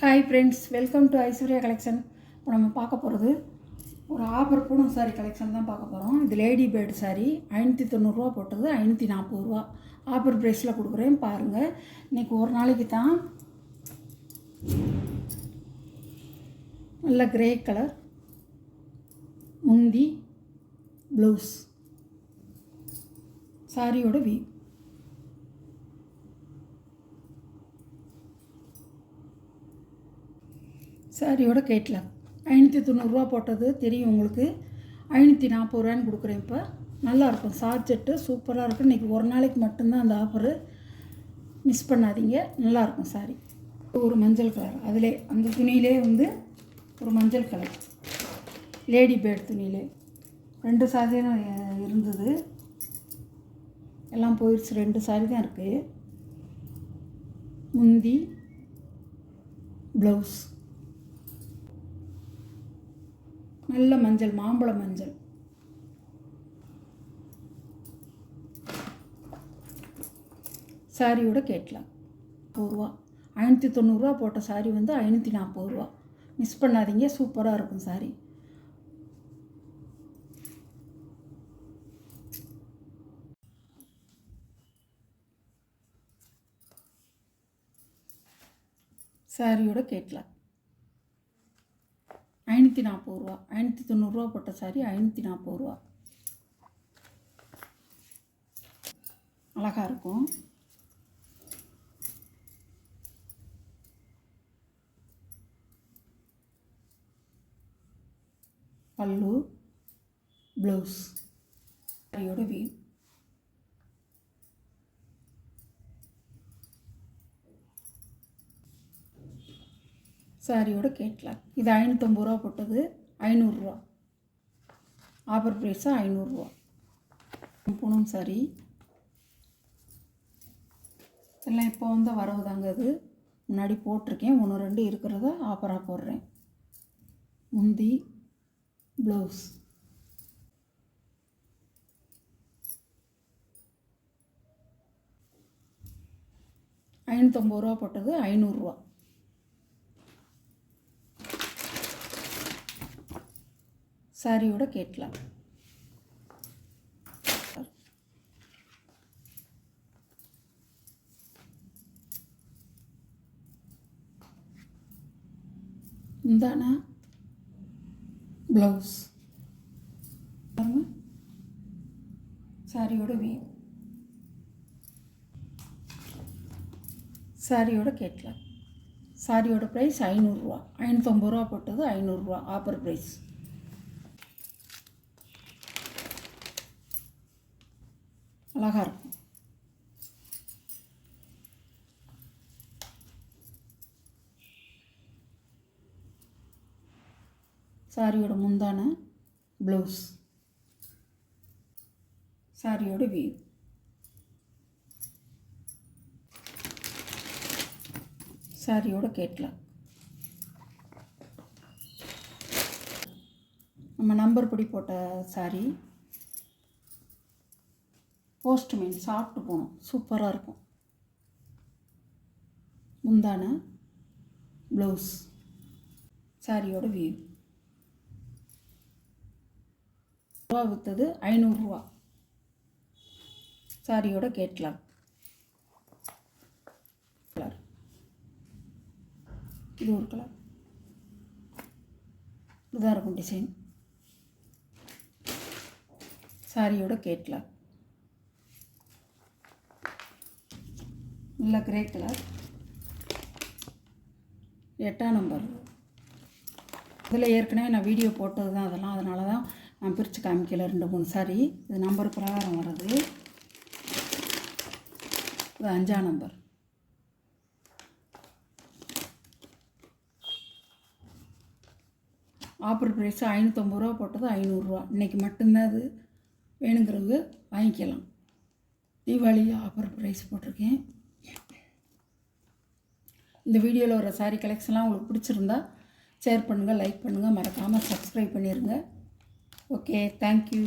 Hi friends, welcome to Aishwarya collection. இப்போ நம்ம பார்க்க போகிறது ஒரு ஆஃபர் பூனம் சாரீ கலெக்ஷன் தான் பார்க்க போகிறோம். இது லேடி பேர்டு சாரீ 590 போட்டது 540 ஆஃபர் ப்ரைஸில் கொடுக்குறேன். பாருங்கள், இன்றைக்கி ஒரு நாளைக்கு தான். நல்ல கிரே கலர் முந்தி, ப்ளவுஸ், சாரியோட வியூ. சாரியோட கேட்லாக் 590 போட்டது தெரியும் உங்களுக்கு. 540 கொடுக்குறேன். இப்போ நல்லாயிருக்கும், சார்ஜெட்டு சூப்பராக இருக்கும். இன்றைக்கி ஒரு நாளைக்கு மட்டும்தான் அந்த ஆஃபரு, மிஸ் பண்ணாதீங்க. நல்லாயிருக்கும் சாரி. ஒரு மஞ்சள் கலர், அதிலே அந்த துணியிலே ஒரு மஞ்சள் கலர் லேடி பேர்ட் துணியிலே 2 சாரி தான் இருந்தது, எல்லாம் போயிடுச்சு. 2 சாரி தான் இருக்குது. முந்தி, ப்ளவுஸ், நல்ல மஞ்சள், மாம்பழ மஞ்சள். சாரியோட கேட்லாம் 100 590 போட்ட சாரி 540. மிஸ் பண்ணாதீங்க, சூப்பராக இருக்கும் சாரி. சாரியோட கேட்லாம் 540. 590 போட்ட சாரி 540. அழகாக இருக்கும். பல்லு, ப்ளவுஸ், சாரியோட வியூ. சாரியோட கேட்லாக். இது 550 போட்டது 500. Offer price 500. பூனம் சாரி எல்லாம் இப்போ வரவுதாங்க. அது முன்னாடி போட்டிருக்கேன், 1 2 இருக்கிறத ஆஃபராக போடுறேன். முந்தி, ப்ளவுஸ், ₹550 போட்டது 500. சாரியோட கேட்லாம். இந்தானா ப்ளவுஸ், சாரியோட வியூ. சாரியோட கேட்லாம். சாரியோட ப்ரைஸ் 500. 550 போட்டது 500 ஆஃபர் ப்ரைஸ். அழகாக இருக்கும். சாரியோட முந்தான, ப்ளவுஸ், சாரியோட வியூ. சாரியோட கேட்லாம். நம்ம நம்பர் படி போட்ட சாரி. போஸ்ட்மேன் சாப்பிட்டு போகணும், சூப்பராக இருக்கும். முந்தான, ப்ளவுஸ், சாரியோட வியூ. விற்றது 500. சாரியோட கேட்லாக். கலர், இது ஒரு கலர், இதுதான் இருக்கும் டிசைன். சாரியோட கேட்லாக். நல்ல கிரே கலர், 8ஆம் நம்பர். இதில் ஏற்கனவே நான் வீடியோ போட்டது தான் அதெல்லாம், அதனால தான் நான் பிரித்து காமிக்கல. 2 3 சாரி இது நம்பர் பிரகாரம் வர்றது. இது 5ஆம் நம்பர். ஆஃபர் ப்ரைஸ் 550 போட்டது 500. இன்றைக்கி மட்டும்தான் அது, வேணுங்கிறவங்க வாங்கிக்கலாம். தீபாவளி ஆஃபர் ப்ரைஸ் போட்டிருக்கேன். இந்த வீடியோவில் வர சாரீ கலெக்ஷன்லாம் உங்களுக்கு பிடிச்சிருந்தா ஷேர் பண்ணுங்கள், லைக் பண்ணுங்கள், மறக்காமல் சப்ஸ்கிரைப் பண்ணிடுங்க. Okay, thank you.